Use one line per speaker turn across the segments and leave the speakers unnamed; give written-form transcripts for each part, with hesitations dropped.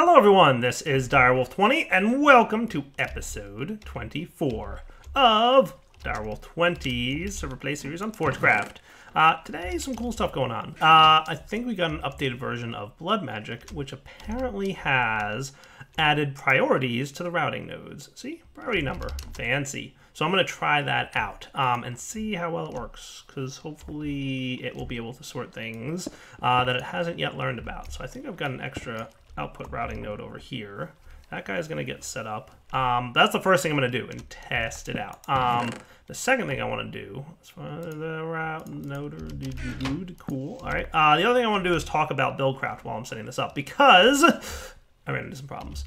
Hello everyone, this is Direwolf20 and welcome to episode 24 of Direwolf20's server play series on Forgecraft. Today, some cool stuff going on. I think we got an updated version of Blood Magic, which apparently has added priorities to the routing nodes. See? Priority number. Fancy. So I'm going to try that out and see how well it works, because hopefully it will be able to sort things that it hasn't yet learned about. So I think I've got an extra output routing node over here. That guy's going to get set up. That's the first thing I'm going to do and test it out. The second thing I want to do is the route node. Cool. All right. The other thing I want to do is talk about Buildcraft while I'm setting this up, because I ran into some problems.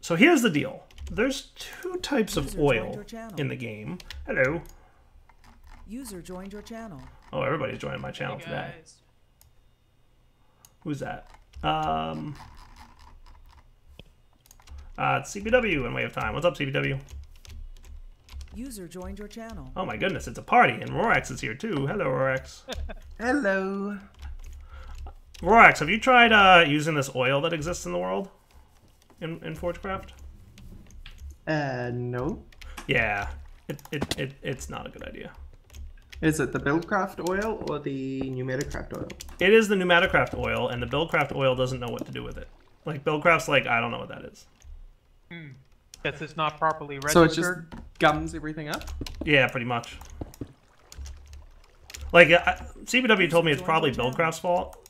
So here's the deal. There's two types of oil in the game. Hello.
User joined your channel.
Oh, everybody's joining my channel today. Who's that? It's CBW and Way of Time. What's up, CBW?
User joined your channel.
Oh my goodness, it's a party, and Rorax is here too. Hello, Rorax.
Hello.
Rorax, have you tried using this oil that exists in the world in Forgecraft?
No.
Yeah, it's not a good idea.
Is it the Buildcraft oil or the Pneumaticraft oil?
It is the Pneumaticraft oil, and the Buildcraft oil doesn't know what to do with it. Like, Buildcraft's like, I don't know what that is.
Guess it's not properly registered.
So it just gums everything up?
Yeah, pretty much. Like, CBW told me it's probably Buildcraft's fault.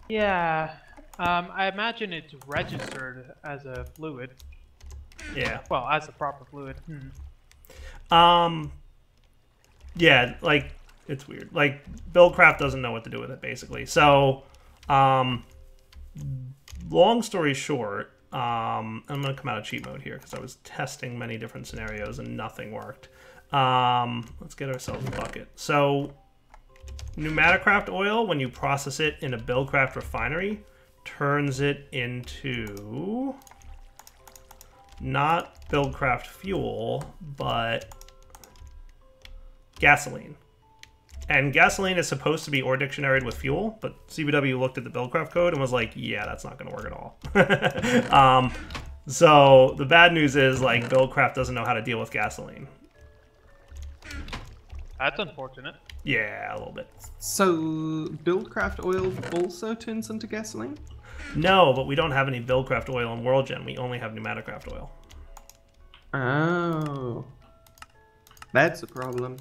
Yeah, I imagine it's registered as a fluid.
Yeah.
Well, as a proper fluid.
Yeah, like, it's weird. Like, Buildcraft doesn't know what to do with it, basically. So, long story short, I'm going to come out of cheat mode here because I was testing many different scenarios and nothing worked. Let's get ourselves a bucket. So, Pneumaticraft oil, when you process it in a Buildcraft refinery, turns it into not Buildcraft fuel, but gasoline. And gasoline is supposed to be ore dictionaried with fuel, but CBW looked at the Buildcraft code and was like, yeah, that's not going to work at all. So the bad news is, like, Buildcraft doesn't know how to deal with gasoline.
That's unfortunate.
Yeah, a little bit.
So Buildcraft oil also turns into gasoline?
No, but we don't have any Buildcraft oil in WorldGen. We only have Pneumaticraft oil.
Oh. That's a problem.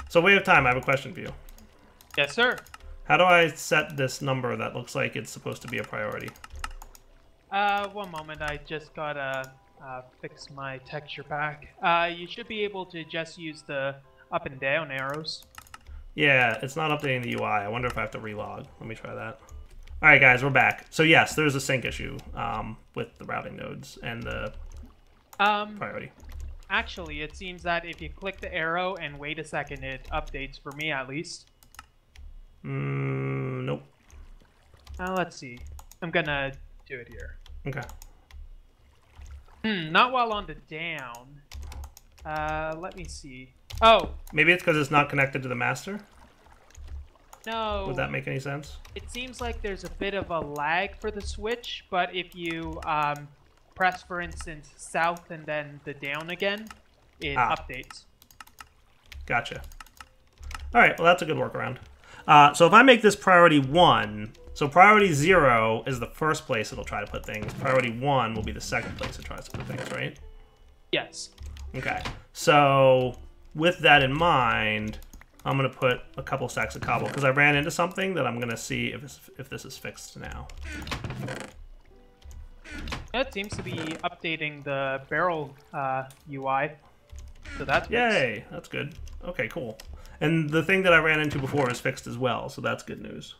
So, Way of Time, I have a question for you.
Yes, sir.
How do I set this number that looks like it's supposed to be a priority?
One moment. I just gotta fix my texture pack. You should be able to just use the up and down arrows.
Yeah, it's not updating the UI. I wonder if I have to relog. Let me try that. All right, guys, we're back. So, yes, there's a sync issue with the routing nodes and the priority.
Actually, it seems that if you click the arrow and wait a second, it updates, for me at least.
Nope.
Let's see. I'm gonna do it here.
Okay.
Not while on the down. Let me see. Oh!
Maybe it's because it's not connected to the master?
No.
Would that make any sense?
It seems like there's a bit of a lag for the switch, but if you press, for instance, south and then the down again, it updates.
Gotcha. All right, well, that's a good workaround. So if I make this priority 1, so priority 0 is the first place it'll try to put things. Priority 1 will be the second place it tries to put things, right?
Yes.
Okay. So with that in mind, I'm going to put a couple stacks of cobble because I ran into something that I'm going to see if this is fixed now.
It seems to be updating the barrel UI, so that's good.
Yay, that's good. Okay, cool. And the thing that I ran into before is fixed as well, so that's good news.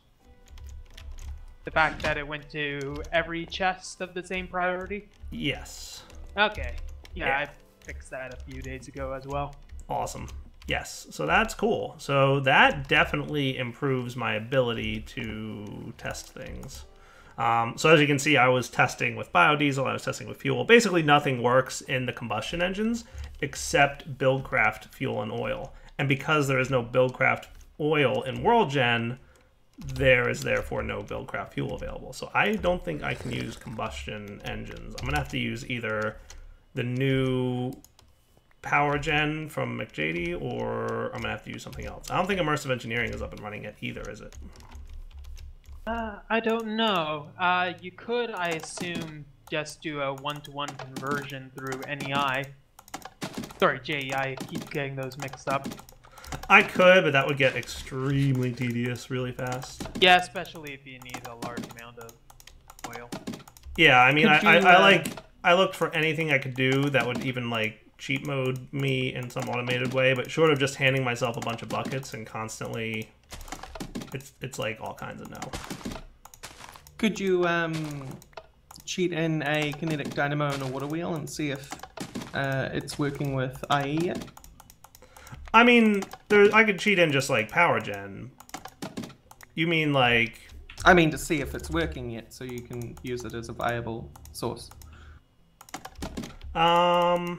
The fact that it went to every chest of the same priority?
Yes.
Okay. Yeah,
Yeah.
I fixed that a few days ago as well.
Awesome. Yes, so that's cool. So that definitely improves my ability to test things. So as you can see, I was testing with biodiesel, I was testing with fuel. Basically nothing works in the combustion engines except Buildcraft fuel and oil. And because there is no Buildcraft oil in WorldGen, there is therefore no Buildcraft fuel available. So I don't think I can use combustion engines. I'm gonna have to use either the new power gen from McJady, or I'm gonna have to use something else. I don't think immersive engineering is up and running yet either, is it?
I don't know. You could, I assume, just do a one-to-one conversion through NEI. Sorry, JEI. I keep getting those mixed up.
I could, but that would get extremely tedious really fast.
Yeah, especially if you need a large amount of oil.
Yeah, I mean,
Could you,
I looked for anything I could do that would even like cheat mode me in some automated way, but short of just handing myself a bunch of buckets and constantly, it's like all kinds of no.
Could you cheat in a kinetic dynamo and a water wheel and see if it's working with IE yet?
I mean, I could cheat in just like power gen. You mean like?
I mean, to see if it's working yet, so you can use it as a viable source.
Oh,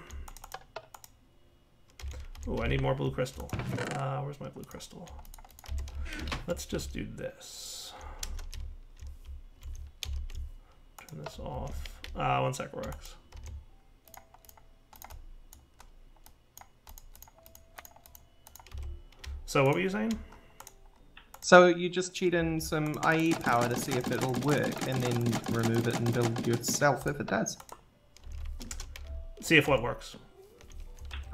I need more blue crystal. Where's my blue crystal? Let's just do this. Turn this off. 1 sec, Rex. So what were you saying?
So you just cheat in some IE power to see if it'll work, and then remove it and build yourself if it does.
See if what works.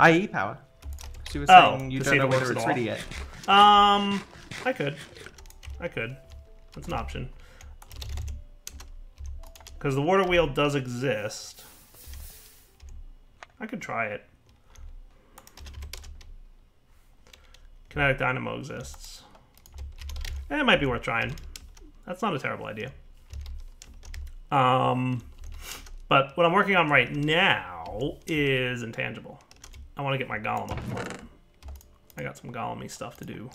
IE power. So you were saying you
to
don't
see
know
if it works
whether
at
it's
all.
ready yet.
I could. That's an option. Because the water wheel does exist. I could try it. Kinetic dynamo exists. It might be worth trying. That's not a terrible idea. But what I'm working on right now is intangible. I want to get my golem up for it. I got some golem-y stuff to do.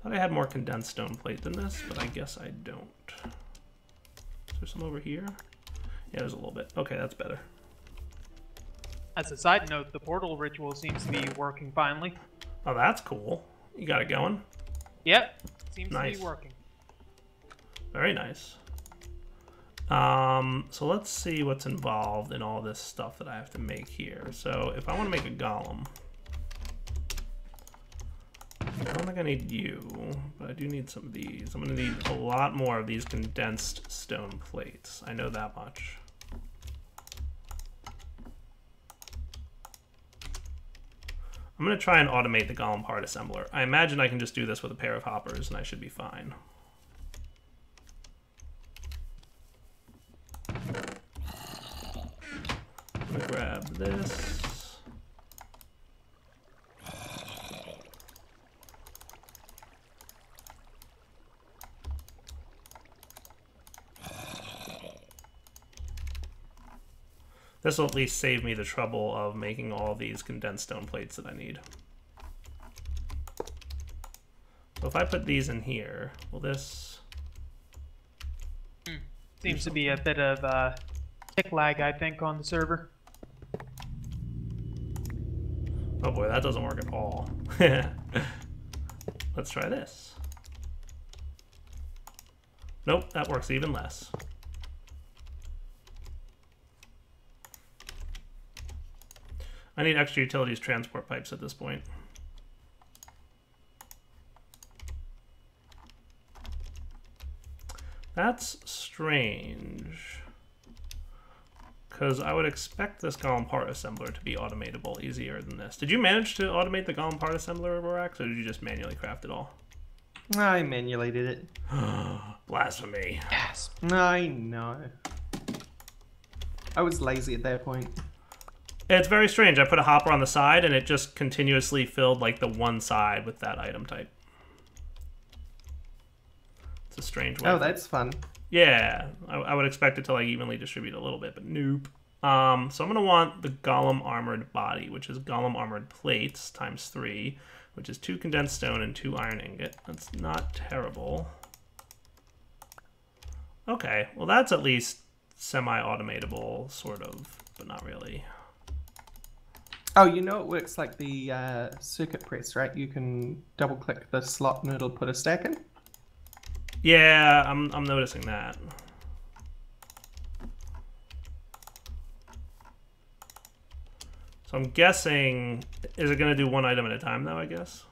Thought I had more condensed stone plate than this, but I guess I don't. Is there some over here? Yeah, there's a little bit. Okay, that's better.
As a side note, the portal ritual seems to be working finally.
Oh, that's cool. You got it going?
Yep, seems to
Nice.
be working.
Very nice. So let's see what's involved in all this stuff that I have to make here. So if I want to make a golem, I don't think I need you, but I do need some of these. I'm going to need a lot more of these condensed stone plates. I know that much. I'm going to try and automate the golem part assembler. I imagine I can just do this with a pair of hoppers and I should be fine. I'm going to grab this. This will at least save me the trouble of making all these condensed stone plates that I need. So if I put these in here, will this...
Seems to be a bit of tick lag, I think, on the server.
Oh boy, that doesn't work at all. Let's try this. Nope, that works even less. I need extra utilities transport pipes at this point. That's strange. Because I would expect this golem part assembler to be automatable easier than this. Did you manage to automate the golem part assembler, Borax, or did you just manually craft it all?
I manually did it.
Blasphemy.
Yes.
I know. I was lazy at that point.
It's very strange. I put a hopper on the side and it just continuously filled like the one side with that item type. It's a strange way.
Oh, that's fun.
Yeah, I would expect it to like evenly distribute a little bit, but nope. So I'm gonna want the golem armored body, which is golem armored plates times 3, which is 2 condensed stone and 2 iron ingot. That's not terrible. Okay, well that's at least semi-automatable, sort of, but not really.
Oh, you know it works like the circuit press, right? You can double click the slot and it'll put a stack in.
Yeah, I'm noticing that. So I'm guessing, is it going to do one item at a time though, I guess?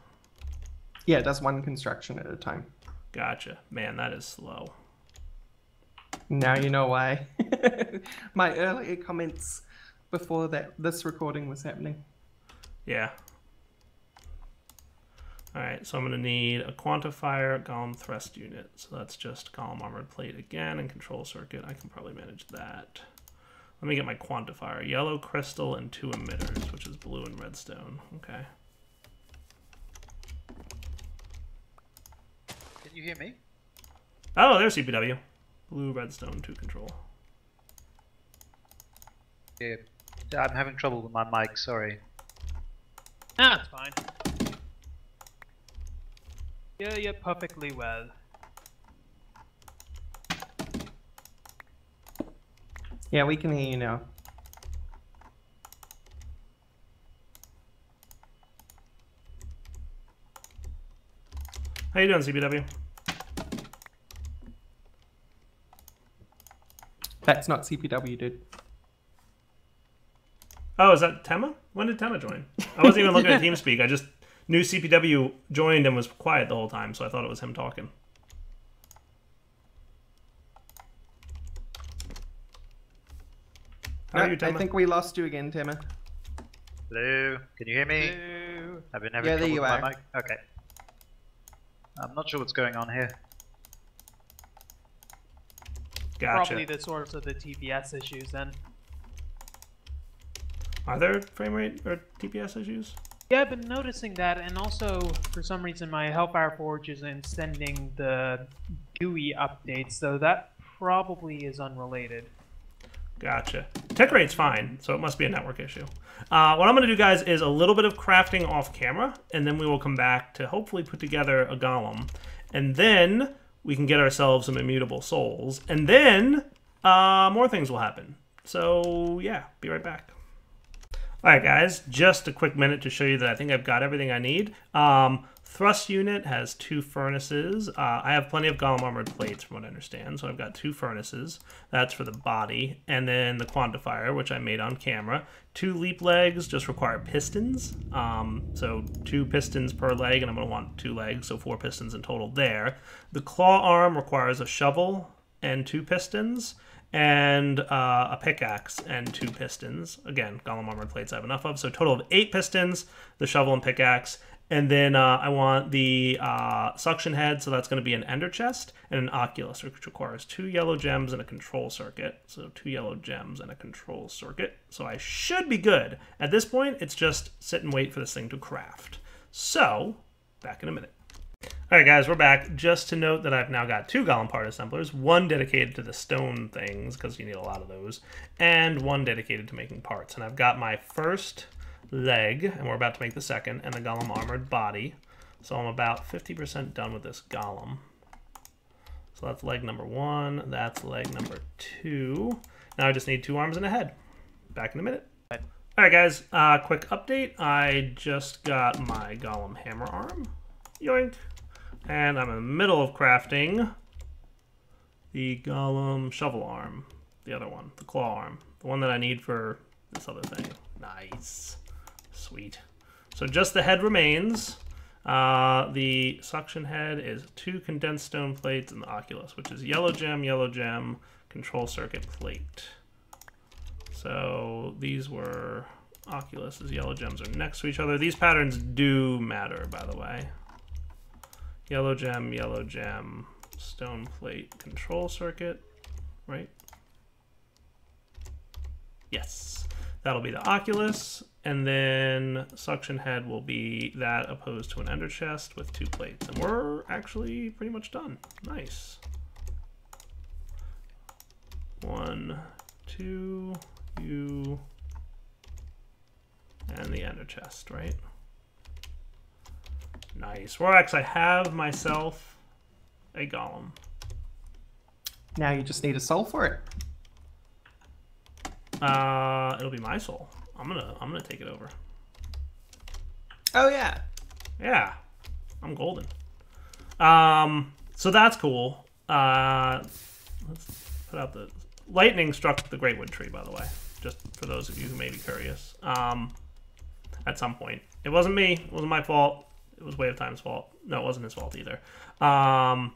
Yeah, it does one construction at a time.
Gotcha. Man, that is slow.
Now you know why. My earlier comments before this recording was happening.
Yeah. Alright, so I'm going to need a quantifier, golem thrust unit. So that's just golem armored plate again and control circuit. I can probably manage that. Let me get my quantifier. Yellow crystal and 2 emitters, which is blue and redstone. Okay.
Can you hear me?
Oh, there's CPW. Blue, redstone, 2 control.
Yeah, I'm having trouble with my mic, sorry.
Ah, it's fine. Yeah, you're perfectly well.
Yeah, we can hear you now.
How you doing, CPW?
That's not CPW, dude.
Oh, is that Tema? When did Tema join? I wasn't even looking at TeamSpeak. I just knew CPW joined and was quiet the whole time, so I thought it was him talking. How are you, Tema?
I think we lost you again, Tema.
Hello, can you hear me?
Hello.
I've been having
Yeah, there
trouble
you
with
are.
my mic. Okay. I'm not sure what's going on here.
Gotcha.
Probably the source of the TPS issues then.
Are there frame rate or TPS issues?
Yeah, I've been noticing that, and also for some reason my Hellfire Forge isn't sending the GUI updates, so that probably is unrelated.
Gotcha. Tech rate's fine, so it must be a network issue. What I'm going to do, guys, is a little bit of crafting off camera, and then we will come back to hopefully put together a golem. And then we can get ourselves some immutable souls. And then more things will happen. So, yeah, be right back. Alright guys, just a quick minute to show you that I think I've got everything I need. Thrust unit has 2 furnaces. I have plenty of golem armored plates from what I understand, so I've got 2 furnaces. That's for the body. And then the quantifier, which I made on camera. 2 leap legs just require pistons. So 2 pistons per leg, and I'm going to want 2 legs, so 4 pistons in total there. The claw arm requires a shovel and 2 pistons. And a pickaxe and 2 pistons. Again, golem armored plates I have enough of. So a total of 8 pistons, the shovel and pickaxe. And then I want the suction head, so that's going to be an ender chest, and an oculus, which requires 2 yellow gems and a control circuit. So 2 yellow gems and a control circuit. So I should be good. At this point, it's just sit and wait for this thing to craft. So, back in a minute. Alright guys, we're back. Just to note that I've now got 2 golem part assemblers, 1 dedicated to the stone things, because you need a lot of those, and 1 dedicated to making parts. And I've got my first leg, and we're about to make the second, and the golem armored body. So I'm about 50% done with this golem. So that's leg number 1, that's leg number 2. Now I just need 2 arms and a head. Back in a minute. Alright guys, quick update. I just got my golem hammer arm. Yoink. And I'm in the middle of crafting the golem shovel arm. The other one, the claw arm. The one that I need for this other thing. Nice. Sweet. So just the head remains. The suction head is 2 condensed stone plates and the oculus, which is yellow gem, control circuit plate. So these were oculuses. Yellow gems are next to each other. These patterns do matter, by the way. Yellow gem, stone plate, control circuit, right? Yes, that'll be the oculus, and then suction head will be that opposed to an ender chest with 2 plates. And we're actually pretty much done. Nice. 1, 2, you, and the ender chest, right? Nice. Rorax, I have myself a golem.
Now you just need a soul for it.
It'll be my soul. I'm gonna take it over.
Oh yeah.
Yeah, I'm golden. So that's cool. Let's put out the lightning struck the Greatwood tree, by the way, just for those of you who may be curious. At some point, it wasn't me. It wasn't my fault. It was Way of Time's fault. No, it wasn't his fault either. I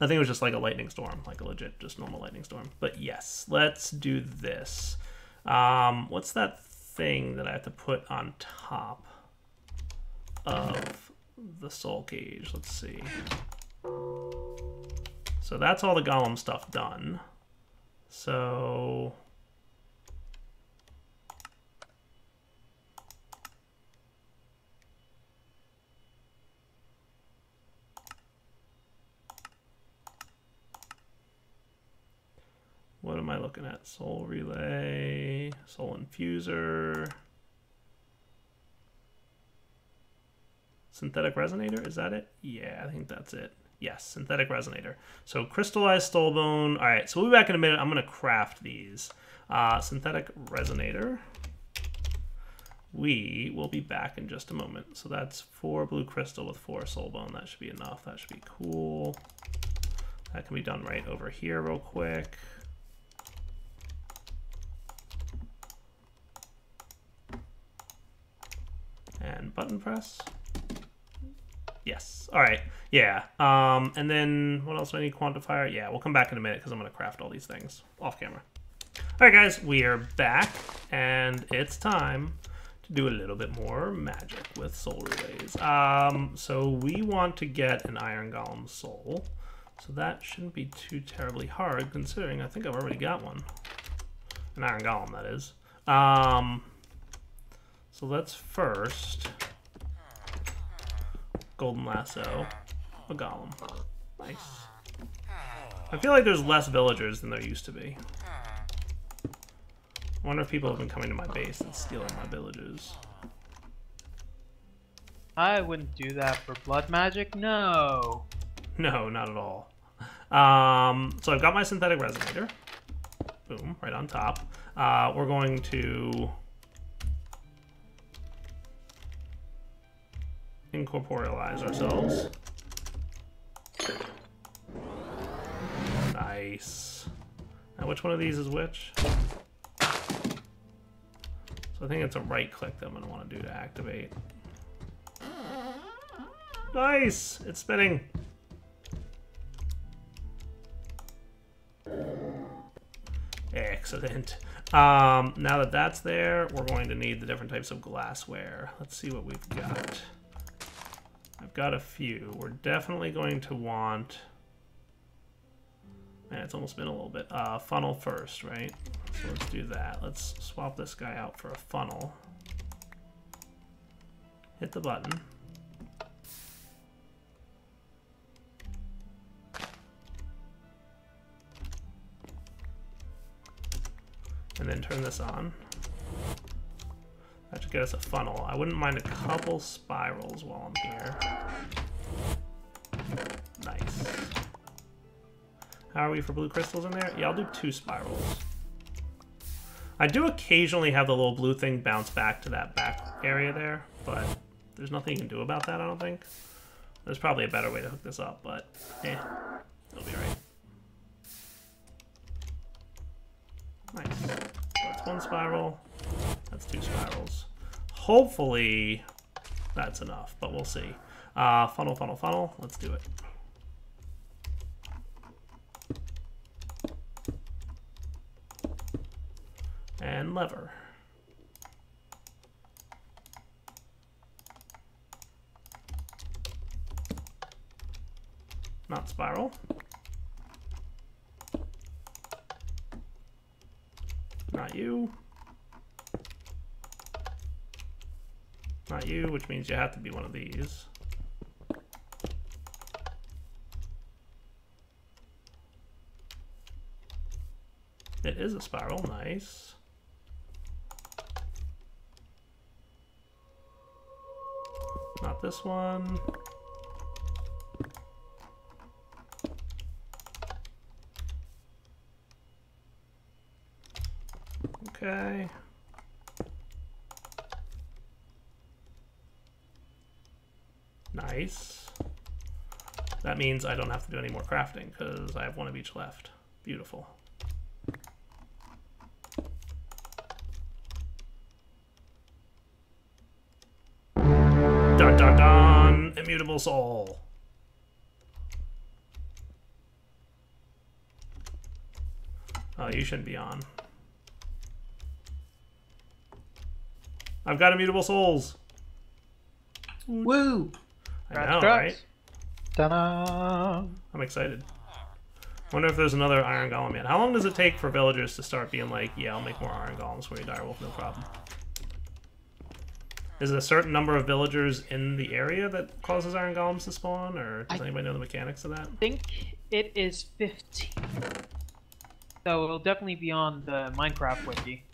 think it was just like a lightning storm, like a legit, just normal lightning storm. But yes, let's do this. What's that thing that I have to put on top of the soul cage? Let's see. So that's all the golem stuff done. So what am I looking at? Soul relay, soul infuser, synthetic resonator, is that it? Yeah, I think that's it. Yes, synthetic resonator. So crystallized soulbone. All right, so we'll be back in a minute. I'm gonna craft these. Synthetic resonator. We will be back in just a moment. So that's 4 blue crystal with 4 soulbone. That should be enough. That should be cool. That can be done right over here real quick. And button press. Yes. All right. Yeah. And then what else do I need? Quantifier. Yeah, we'll come back in a minute because I'm going to craft all these things off camera. All right, guys, we are back, and it's time to do a little bit more magic with soul relays. So we want to get an Iron Golem soul. So that shouldn't be too terribly hard, considering I think I've already got one. An Iron Golem, that is. So let's first golden lasso a golem. Nice. I feel like there's less villagers than there used to be. I wonder if people have been coming to my base and stealing my villages.
I wouldn't do that for blood magic, no.
No, not at all. So I've got my synthetic resonator. Boom, right on top. We're going to incorporealize ourselves. Nice. Now which one of these is which? So I think it's a right click that I'm going to want to do to activate. Nice! It's spinning. Excellent. Now that that's there, we're going to need the different types of glassware. Let's see what we've got. I've got a few. We're definitely going to want... Man, it's almost been a little bit. Funnel first, right? So let's do that. Let's swap this guy out for a funnel. Hit the button. And then turn this on. That should get us a funnel. I wouldn't mind a couple spirals while I'm here. Nice. How are we for blue crystals in there? Yeah, I'll do 2 spirals. I do occasionally have the little blue thing bounce back to that back area there, but there's nothing you can do about that, I don't think. There's probably a better way to hook this up, but it'll be right. Nice. So that's 1 spiral. That's 2 spirals. Hopefully that's enough, but we'll see. Funnel, funnel, funnel. Let's do it. And lever. Not spiral. Not you. Not you, which means you have to be one of these. It is a spiral, nice. Not this one. Okay. Nice. That means I don't have to do any more crafting because I have one of each left. Beautiful. Dun dun dun! Immutable soul. Oh, you shouldn't be on. I've got immutable souls.
Woo!
I know, right?
Ta-da!
I'm excited. Wonder if there's another iron golem yet. How long does it take for villagers to start being like, yeah, I'll make more iron golems for you, Direwolf, no problem? Is it a certain number of villagers in the area that causes iron golems to spawn, or does anybody know the mechanics of that?
I think it is 15. So it'll definitely be on the Minecraft wiki.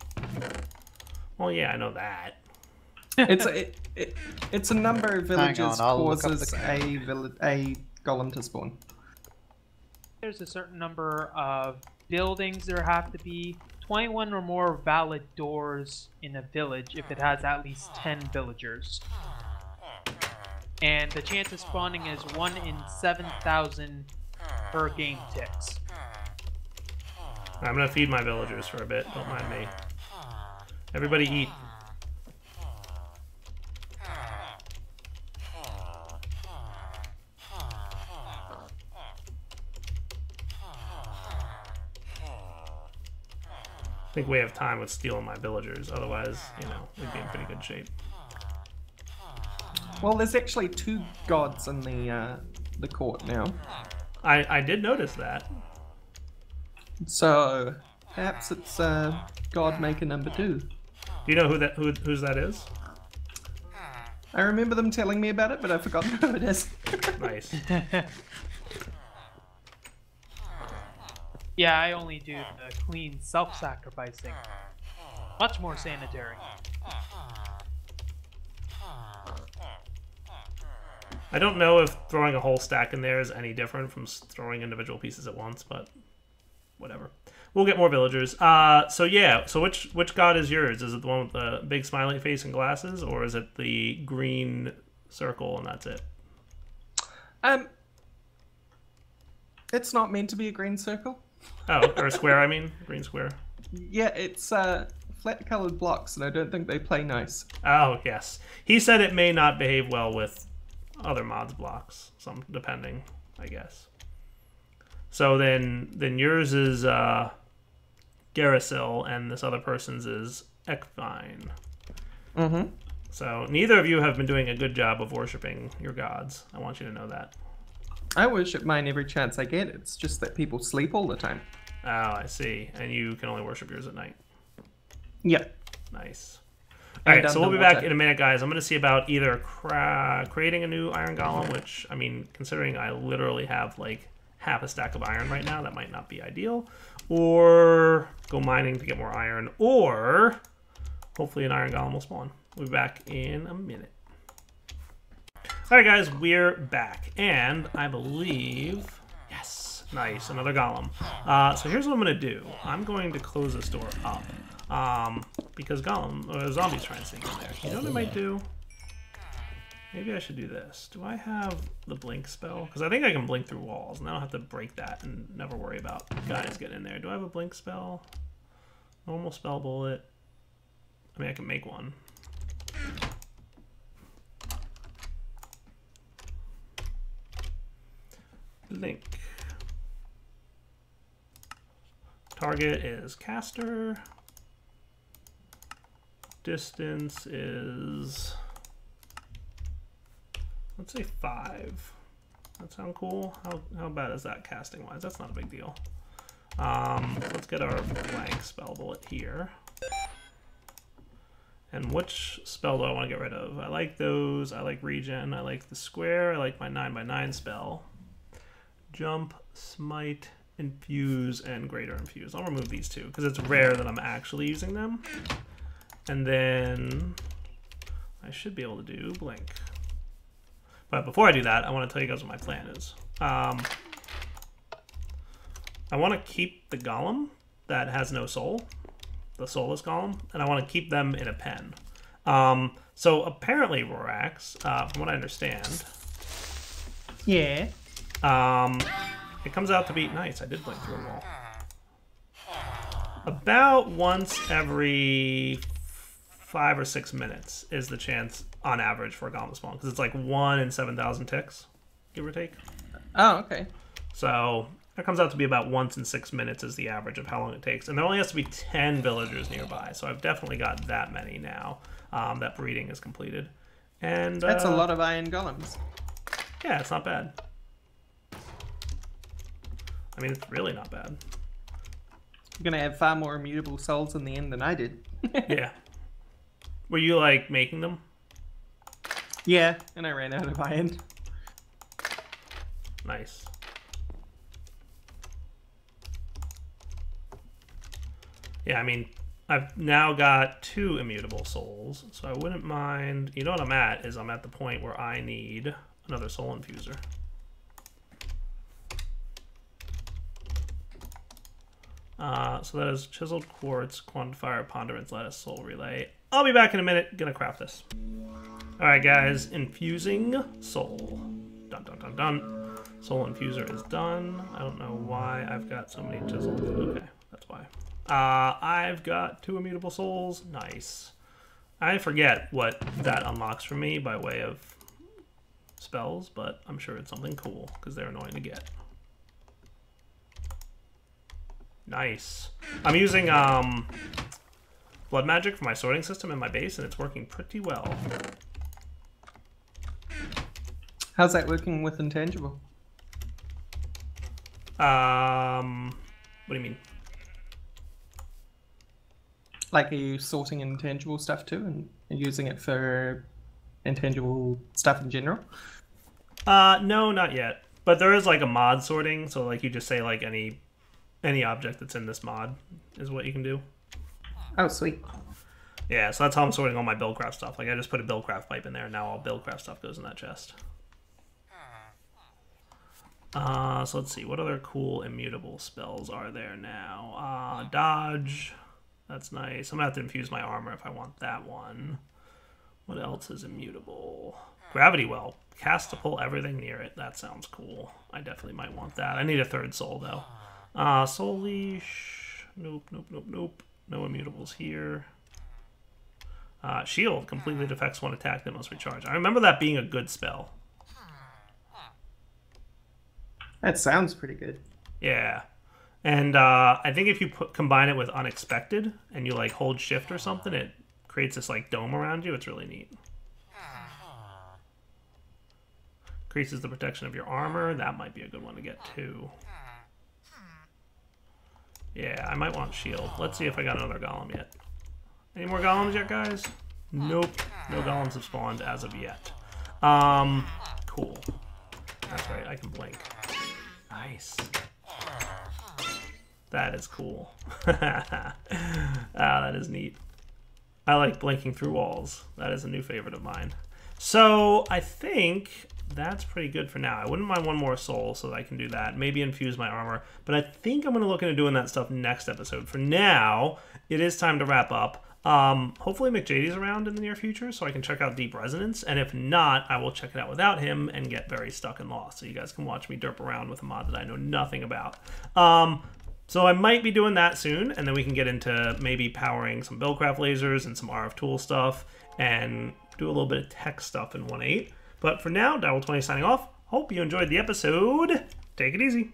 Well, yeah, I know that.
It's a number of villages
I'll look up
causes
the
a golem to spawn.
There's a certain number of buildings there have to be 21 or more valid doors in a village if it has at least 10 villagers. And the chance of spawning is 1 in 7,000 per game ticks.
I'm gonna feed my villagers for a bit, don't mind me. Everybody eat. I think we have time with stealing my villagers, otherwise, you know, we'd be in pretty good shape.
Well, there's actually 2 gods in the court now,
I did notice that.
so perhaps it's God Maker number 2.
Do you know whose that is?
I remember them telling me about it, but I've forgotten who it is.
Nice.
Yeah, I only do the clean self-sacrificing. Much more sanitary.
I don't know if throwing a whole stack in there is any different from throwing individual pieces at once, but whatever. We'll get more villagers. So yeah, so which god is yours? Is it the one with the big smiley face and glasses, or is it the green circle and that's it?
It's not meant to be a green circle.
Oh, or a square, I mean. Green square.
Yeah, it's flat colored blocks, and I don't think they play nice.
Oh, yes. He said it may not behave well with other mods blocks, some depending, I guess. So then yours is Garrisil, and this other person's is Ekvine.
Mm-hmm.
So neither of you have been doing a good job of worshiping your gods. I want you to know that.
I worship mine every chance I get. It's just that people sleep all the time.
Oh, I see. And you can only worship yours at night.
Yeah.
Nice. All right,
And
so we'll be
underwater.
back in a minute, guys. I'm going to see about either creating a new iron golem, which, I mean, considering I literally have like half a stack of iron right now, that might not be ideal. Or go mining to get more iron, or hopefully an iron golem will spawn. We'll be back in a minute. Alright guys, we're back, and I believe, yes, nice, another golem. So here's what I'm going to do. I'm going to close this door up, because zombies trying to sneak in there. You know what I might do? Maybe I should do this. Do I have the blink spell? Because I think I can blink through walls, and I don't have to break that and never worry about guys getting in there. Do I have a blink spell? Normal spell bullet. I mean, I can make one. Link. Target is caster. Distance is, let's say 5. That sound cool? How bad is that casting wise? That's not a big deal. Let's get our blank spell bullet here. And which spell do I want to get rid of? I like those. I like regen. I like the square. I like my 9x9 spell. Jump, smite, infuse, and greater infuse. I'll remove these two because it's rare that I'm actually using them. And then I should be able to do blink. But before I do that, I want to tell you guys what my plan is. I want to keep the golem that has no soul, the soulless golem, and I want to keep them in a pen. So apparently, Rorax, from what I understand,
Yeah.
It comes out to be nice. I did blink through a wall. About once every 5 or 6 minutes is the chance on average for a golem to spawn, because it's like 1 in 7,000 ticks, give or take.
Oh, okay.
So that comes out to be about once in 6 minutes is the average of how long it takes. And there only has to be 10 villagers nearby, so I've definitely got that many now that breeding is completed. And
That's a lot of iron golems.
yeah, it's not bad. I mean, it's really not bad.
You're gonna have far more immutable souls in the end than I did.
Yeah. Were you, like, making them?
Yeah, and I ran out of iron.
Nice. Yeah, I mean, I've now got 2 immutable souls, so I wouldn't mind... You know what I'm at is I'm at the point where I need another soul infuser. So that is chiseled quartz, quantifier, ponderance, lattice, soul relay. I'll be back in a minute. Gonna craft this. All right, guys. Infusing soul. Dun dun dun dun. Soul infuser is done. I don't know why I've got so many chiseled. Okay, that's why. I've got 2 immutable souls. Nice. I forget what that unlocks for me by way of spells, but I'm sure it's something cool because they're annoying to get. Nice. I'm using blood magic for my sorting system in my base, and it's working pretty well.
How's that working with intangible?
What do you mean?
Like, are you sorting intangible stuff too and using it for intangible stuff in general?
No, not yet. But there is like a mod sorting, so like you just say like any object that's in this mod is what you can do.
Oh, sweet.
Yeah, so that's how I'm sorting all my Buildcraft stuff. Like I just put a Buildcraft pipe in there, and now all Buildcraft stuff goes in that chest. So let's see, what other cool immutable spells are there now? Dodge. That's nice. I'm gonna have to infuse my armor if I want that one. What else is immutable? Gravity Well. Cast to pull everything near it. That sounds cool. I definitely might want that. I need a 3rd soul though. Soul Leash. Nope, nope, nope, nope. No immutables here. Shield completely deflects one attack that must recharge. I remember that being a good spell.
That sounds pretty good.
Yeah. And I think if you combine it with Unexpected and you like hold shift or something, it creates this like dome around you. It's really neat. Increases the protection of your armor. That might be a good one to get too. Yeah, I might want shield. Let's see if I got another golem yet. Any more golems yet, guys? Nope. No golems have spawned as of yet. Cool. That's right, I can blink. Nice. That is cool. That is neat. I like blinking through walls. That is a new favorite of mine. So I think that's pretty good for now. I wouldn't mind one more soul so that I can do that. Maybe infuse my armor. But I think I'm going to look into doing that stuff next episode. For now, it is time to wrap up. Hopefully McJady's around in the near future so I can check out Deep Resonance. And if not, I will check it out without him and get very stuck and lost. So you guys can watch me derp around with a mod that I know nothing about. So I might be doing that soon, and then we can get into maybe powering some Buildcraft lasers and some RF tool stuff, and do a little bit of tech stuff in 1.8. But for now, Direwolf20 signing off. Hope you enjoyed the episode. Take it easy.